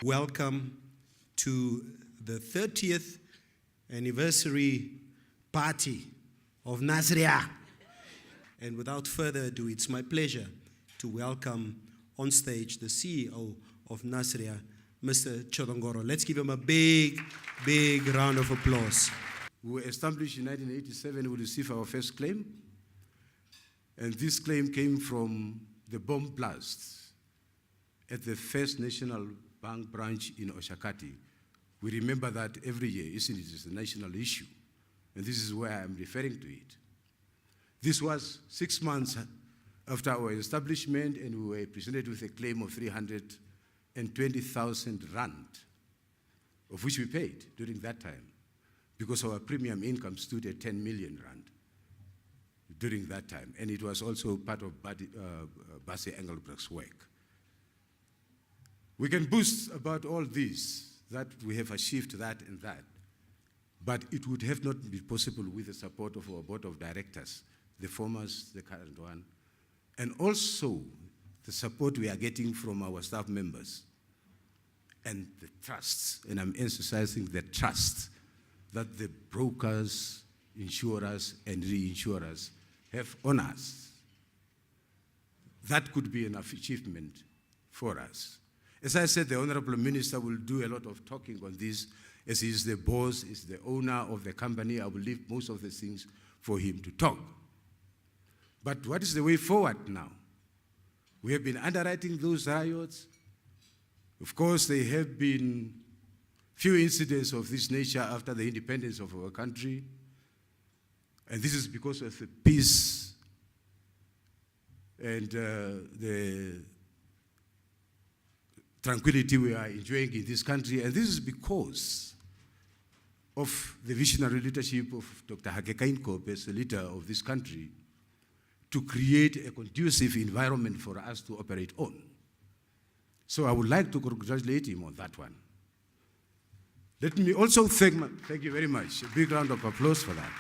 Welcome to the 30th anniversary party of NASRIA. And without further ado, it's my pleasure to welcome on stage the CEO of NASRIA, Mr. Chodongoro. Let's give him a big, big round of applause. We were established in 1987, we received our first claim. And this claim came from the bomb blast at the First National Bank branch in Oshakati. We remember that every year, isn't it? It's a national issue. And this is where I'm referring to it. This was 6 months after our establishment, and we were presented with a claim of 320,000 rand, of which we paid during that time, because our premium income stood at 10 million rand during that time. And it was also part of Basie Engelbrecht's work. We can boast about all this, that we have achieved that and that, but it would have not been possible with the support of our board of directors, the formers, the current one, and also the support we are getting from our staff members and the trusts, and I'm emphasizing the trust that the brokers, insurers, and reinsurers have on us. That could be an achievement for us. As I said, the Honorable Minister will do a lot of talking on this, as he is the boss, is the owner of the company. I will leave most of the things for him to talk. But what is the way forward now? We have been underwriting those riots. Of course, there have been few incidents of this nature after the independence of our country. And this is because of the peace and the tranquility we are enjoying in this country. And this is because of the visionary leadership of Dr. Hage Geingob as the leader of this country, to create a conducive environment for us to operate on. So I would like to congratulate him on that one. Let me also thank you very much. A big round of applause for that.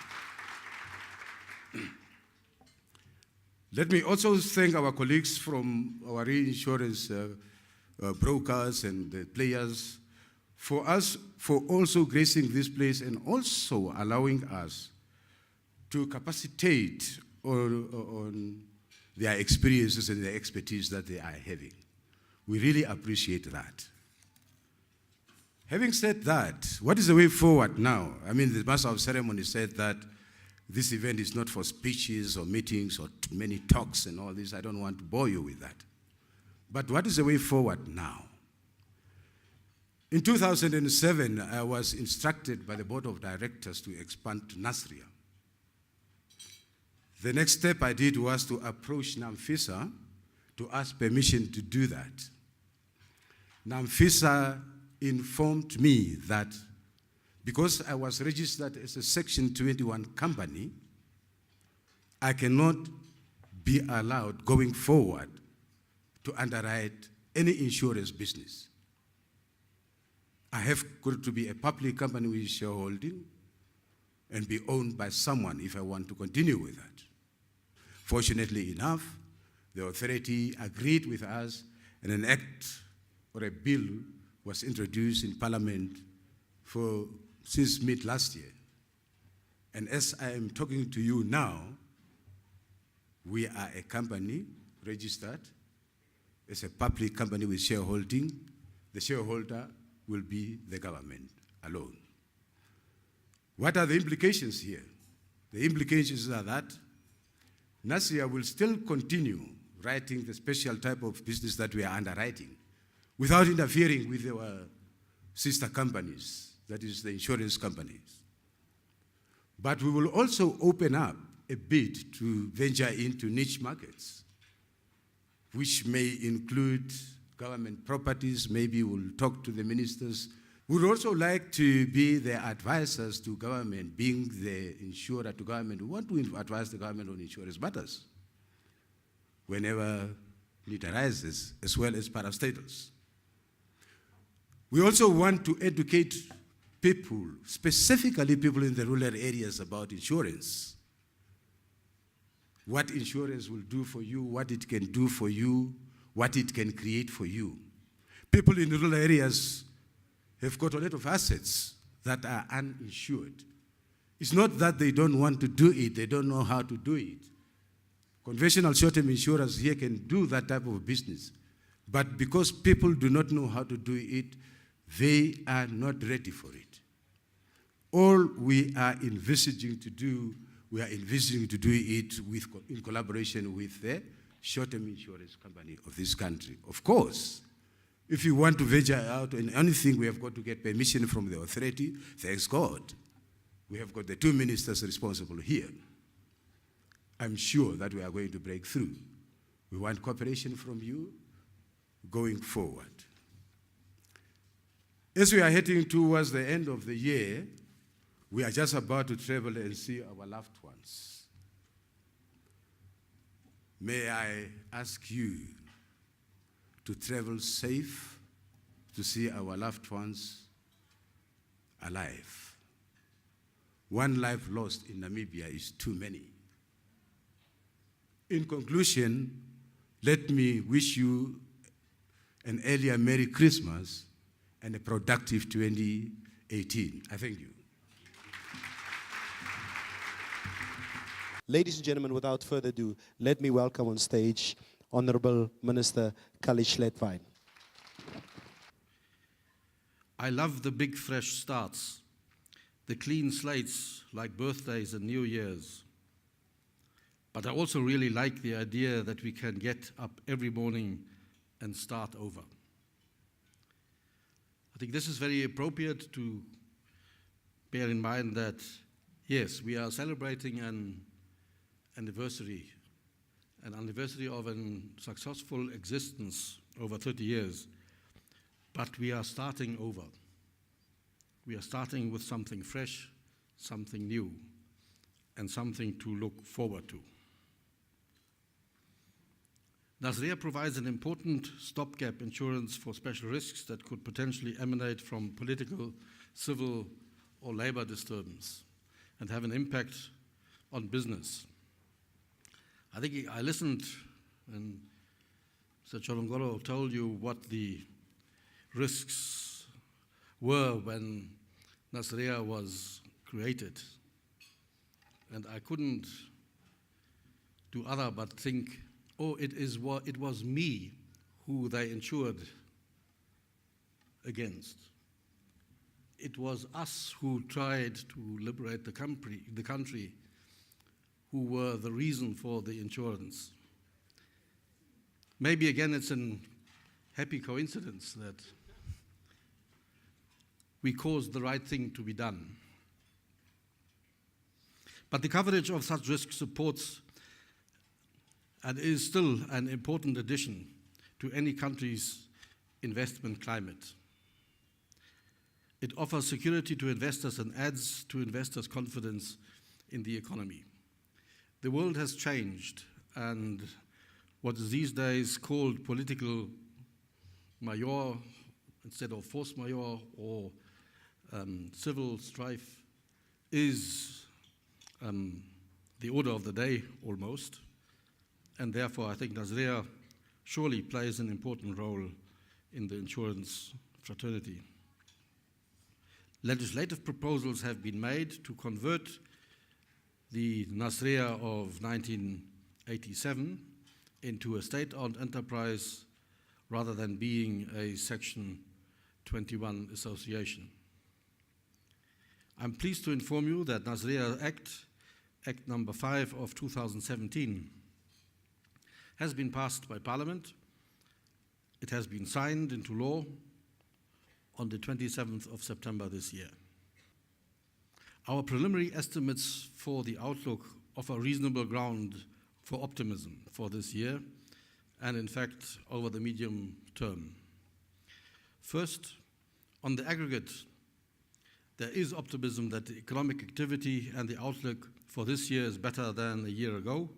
Let me also thank our colleagues from our reinsurance brokers and the players for also gracing this place and also allowing us to capacitate on their experiences and their expertise that they are having. We really appreciate that. Having said that, what is the way forward now? I mean, the Master of Ceremony said that this event is not for speeches or meetings or many talks and all this. I don't want to bore you with that. But what is the way forward now? In 2007, I was instructed by the board of directors to expand to NASRIA. The next step I did was to approach NAMFISA to ask permission to do that. NAMFISA informed me that because I was registered as a Section 21 company, I cannot be allowed going forward to underwrite any insurance business. I have got to be a public company with shareholding and be owned by someone if I want to continue with that. Fortunately enough, the authority agreed with us, and an act or a bill was introduced in Parliament since mid last year. And as I am talking to you now, we are a company registered as a public company with shareholding. The shareholder will be the government alone. What are the implications here? The implications are that NASRIA will still continue writing the special type of business that we are underwriting without interfering with our sister companies, that is the insurance companies. But we will also open up a bit to venture into niche markets, which may include government properties. Maybe we'll talk to the ministers. We'd also like to be the advisors to government, being the insurer to government. We want to advise the government on insurance matters whenever need arises, as well as parastatals. We also want to educate people, specifically people in the rural areas, about insurance. What insurance will do for you, what it can do for you, what it can create for you. People in rural areas have got a lot of assets that are uninsured. It's not that they don't want to do it, they don't know how to do it. Conventional short-term insurers here can do that type of business. But because people do not know how to do it, they are not ready for it. All we are envisaging to do, we are envisaging to do it in collaboration with the short-term insurance company of this country. Of course, if you want to venture out in anything, we have got to get permission from the authority. Thanks God. We have got the two ministers responsible here. I'm sure that we are going to break through. We want cooperation from you going forward. As we are heading towards the end of the year, we are just about to travel and see our loved ones. May I ask you to travel safe to see our loved ones alive. One life lost in Namibia is too many. In conclusion, let me wish you an earlier Merry Christmas and a productive 2018. I thank you. Ladies and gentlemen, without further ado, let me welcome on stage Honorable Minister Kalish Letvine. I love the big fresh starts, the clean slates like birthdays and New Year's. But I also really like the idea that we can get up every morning and start over. I think this is very appropriate to bear in mind that, yes, we are celebrating an anniversary of a successful existence over 30 years, but we are starting over. We are starting with something fresh, something new, and something to look forward to. NASRIA provides an important stopgap insurance for special risks that could potentially emanate from political, civil, or labor disturbance and have an impact on business. I think I listened and Mr. Cholongolo told you what the risks were when NASRIA was created. And I couldn't do other but think, oh, it was me who they insured against. It was us who tried to liberate the country who were the reason for the insurance. Maybe again it's a happy coincidence that we caused the right thing to be done. But the coverage of such risk supports and is still an important addition to any country's investment climate. It offers security to investors and adds to investors' confidence in the economy. The world has changed, and what is these days called political mayor instead of force majeure or civil strife is the order of the day almost, and therefore I think NASRIA surely plays an important role in the insurance fraternity. Legislative proposals have been made to convert the NASRIA of 1987 into a state-owned enterprise rather than being a Section 21 association. I'm pleased to inform you that NASRIA Act number 5 of 2017, has been passed by Parliament. It has been signed into law on the 27th of September this year. Our preliminary estimates for the outlook offer reasonable ground for optimism for this year and in fact over the medium term. First, on the aggregate, there is optimism that the economic activity and the outlook for this year is better than a year ago,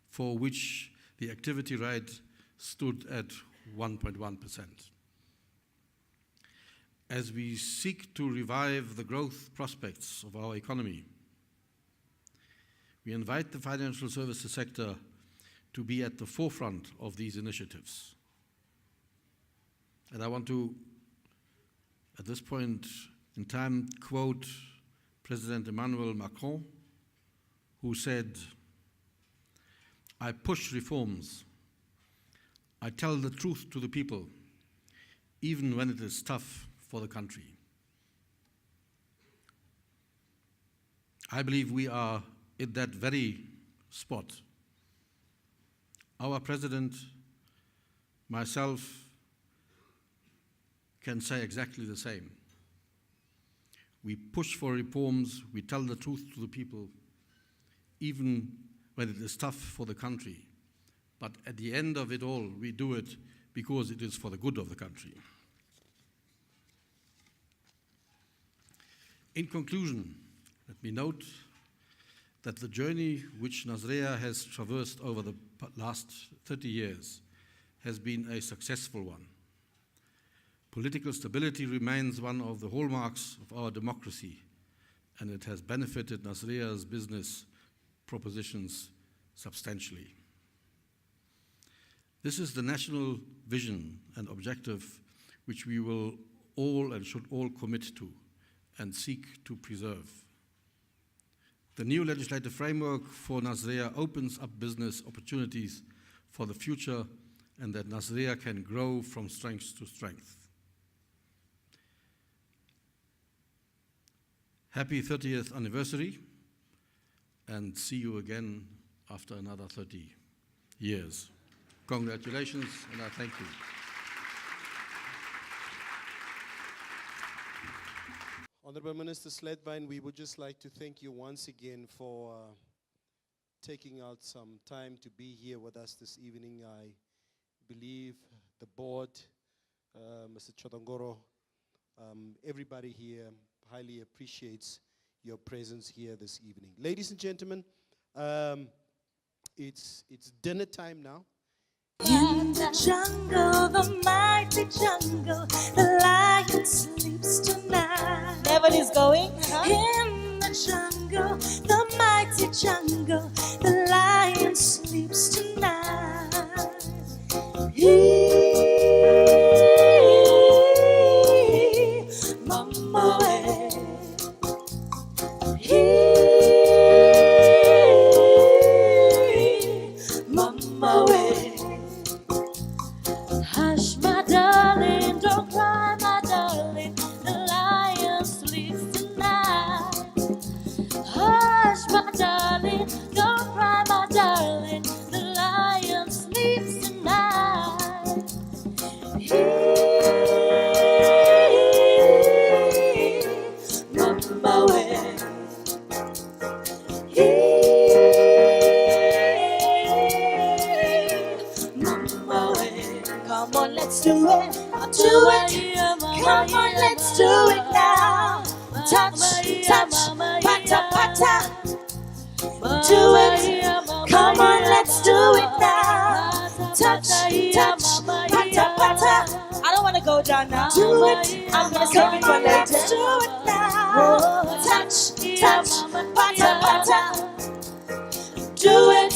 for which the activity rate stood at 1.1%. As we seek to revive the growth prospects of our economy, we invite the financial services sector to be at the forefront of these initiatives. And I want to, at this point in time, quote President Emmanuel Macron, who said, "I push reforms. I tell the truth to the people, even when it is tough for the country." I believe we are in that very spot. Our president, myself, can say exactly the same. We push for reforms, we tell the truth to the people, even when it is tough for the country. But at the end of it all, we do it because it is for the good of the country. In conclusion, let me note that the journey which NASRIA has traversed over the last 30 years has been a successful one. Political stability remains one of the hallmarks of our democracy, and it has benefited NASRIA's business propositions substantially. This is the national vision and objective which we will all and should all commit to and seek to preserve. The new legislative framework for NASRIA opens up business opportunities for the future, and that NASRIA can grow from strength to strength. Happy 30th anniversary, and see you again after another 30 years. Congratulations, and I thank you. Honorable Minister Sledvine, we would just like to thank you once again for taking out some time to be here with us this evening. I believe the board, Mr. Chodongoro, everybody here highly appreciates your presence here this evening. Ladies and gentlemen, it's dinner time now. In the jungle, the mighty jungle, the lion sleeps tonight. Nobody's going? In the jungle, the mighty jungle, the lion sleeps tonight. Mama, Mama, hush, my darling, don't cry, my darling, the lion sleeps tonight. Hush, my darling, don't cry, my darling, the lion sleeps tonight. Mama, come on, let's do it. Do it. Come on, let's do it now. Touch, touch, pata, pata. Do it. Come on, let's do it now. Touch, touch, pata, pata. I don't want to go down now. Do it. I'm gonna save it for later. Do it now. Touch, touch, pata, pata. Do it.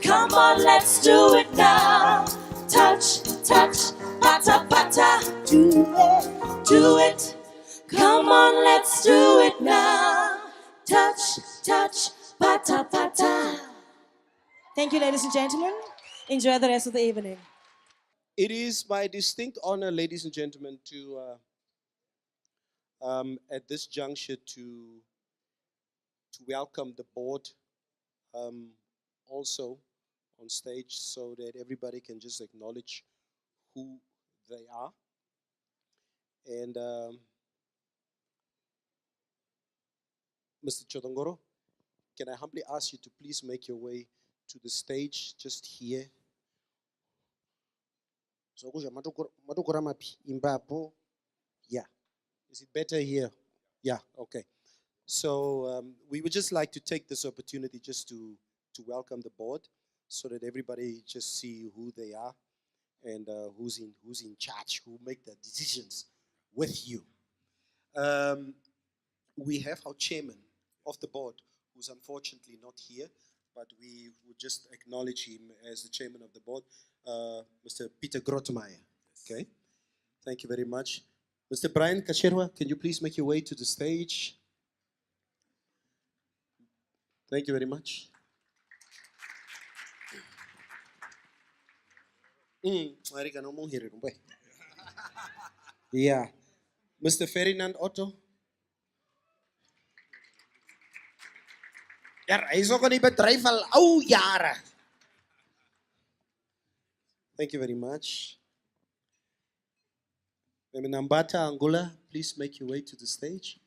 Come on, let's do it now. Touch, touch, pata, pata. Do it. Come on, let's do it now. Touch, touch, pata, pata. Thank you, ladies and gentlemen. Enjoy the rest of the evening. It is my distinct honor, ladies and gentlemen, to at this juncture to welcome the board also on stage, so that everybody can just acknowledge who they are. And Mr. Chodongoro, can I humbly ask you to please make your way to the stage just here? So, yeah. Is it better here? Yeah, okay. So we would just like to take this opportunity just to welcome the board, so that everybody just see who they are and who's in charge, who make the decisions with you. We have our chairman of the board, who's unfortunately not here, but we would just acknowledge him as the chairman of the board, Mr. Peter Grotmeyer. Okay. Thank you very much. Mr. Brian Kacherwa, can you please make your way to the stage? Thank you very much. Yeah. Mr. Ferdinand Otto. Ja, hy is ook in die bedryf al ou jare. Thank you very much. Nambata Angola, please make your way to the stage.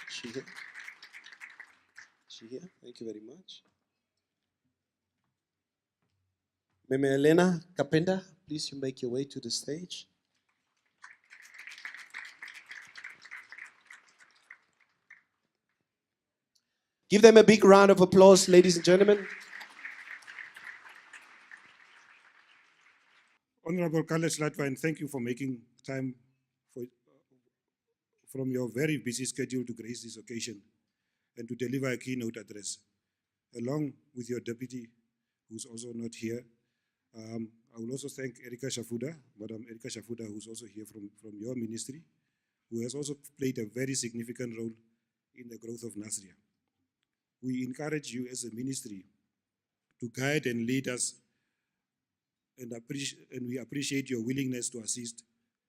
She here? She here? Thank you very much. Meme Elena Kapenda, please you make your way to the stage. Give them a big round of applause, ladies and gentlemen. Honorable Carlos Latwine, thank you for making time from your very busy schedule to grace this occasion and to deliver a keynote address, along with your deputy, who's also not here. I will also thank Erika Shafuda, Madam Erika Shafuda, who's also here from your ministry, who has also played a very significant role in the growth of NASRIA. We encourage you as a ministry to guide and lead us, and we appreciate your willingness to assist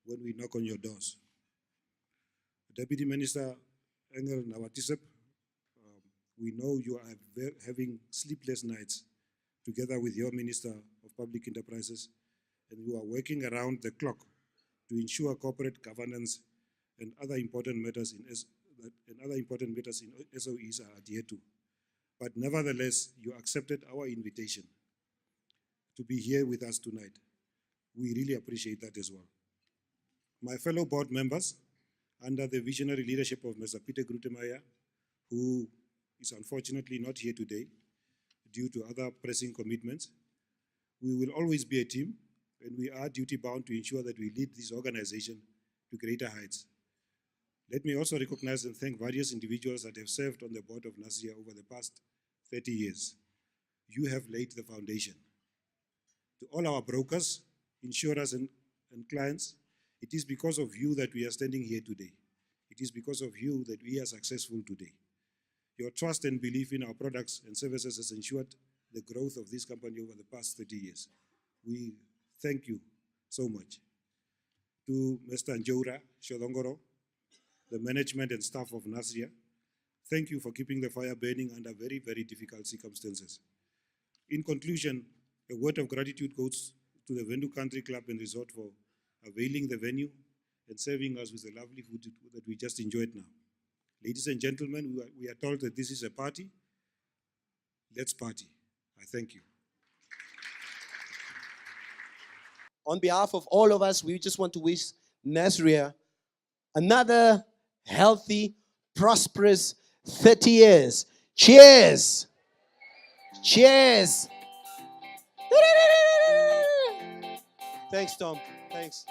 when we knock on your doors. Deputy Minister Engel Nawatisep, we know you are having sleepless nights together with your Minister of Public Enterprises, and you are working around the clock to ensure corporate governance and other important matters in SOEs are adhered to. But nevertheless, you accepted our invitation to be here with us tonight. We really appreciate that as well. My fellow board members, under the visionary leadership of Mr. Peter Grutemeier, who is unfortunately not here today due to other pressing commitments, we will always be a team, and we are duty-bound to ensure that we lead this organization to greater heights. Let me also recognize and thank various individuals that have served on the board of NASRIA over the past 30 years. You have laid the foundation. To all our brokers, insurers, and clients, it is because of you that we are standing here today. It is because of you that we are successful today. Your trust and belief in our products and services has ensured the growth of this company over the past 30 years. We thank you so much. To Mr. Njoura Shodongoro, the management and staff of NASRIA, thank you for keeping the fire burning under very, very difficult circumstances. In conclusion, a word of gratitude goes to the Vendu Country Club and Resort for availing the venue and serving us with the lovely food that we just enjoyed now. Ladies and gentlemen, we are told that this is a party. Let's party. I thank you. On behalf of all of us, we just want to wish NASRIA another healthy, prosperous 30 years. Cheers! Cheers! Thanks, Tom. Thanks.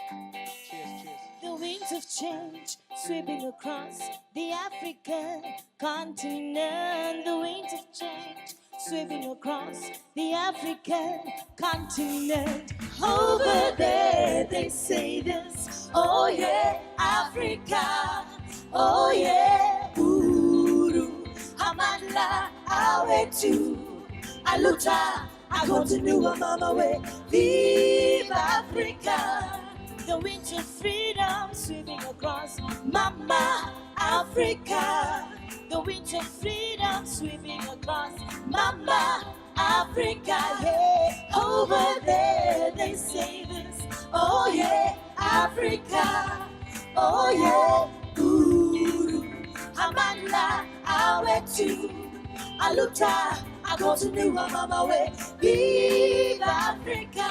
Cheers, cheers. The winds of change sweeping across the African continent. The winds of change sweeping across the African continent. Over there they say this, oh yeah, Africa, oh yeah, Uru, Amanda, Awetu, Aluta, I go to New Mama way, vive Africa. The winds of freedom sweeping across Mama Africa. The winds of freedom sweeping across Mama Africa. Yeah, over there they say this. Oh yeah, Africa. Oh yeah, Guru. Amanda, Awetu, Aluta, I go to New Mama way. Vive Africa.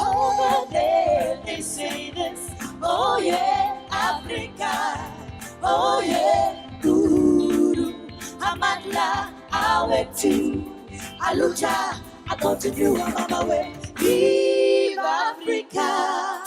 Over there they say this. Oh yeah, Africa. Oh yeah, Guru. Amanda, Awetu, Aluta, I go to New Mama way. Vive Africa.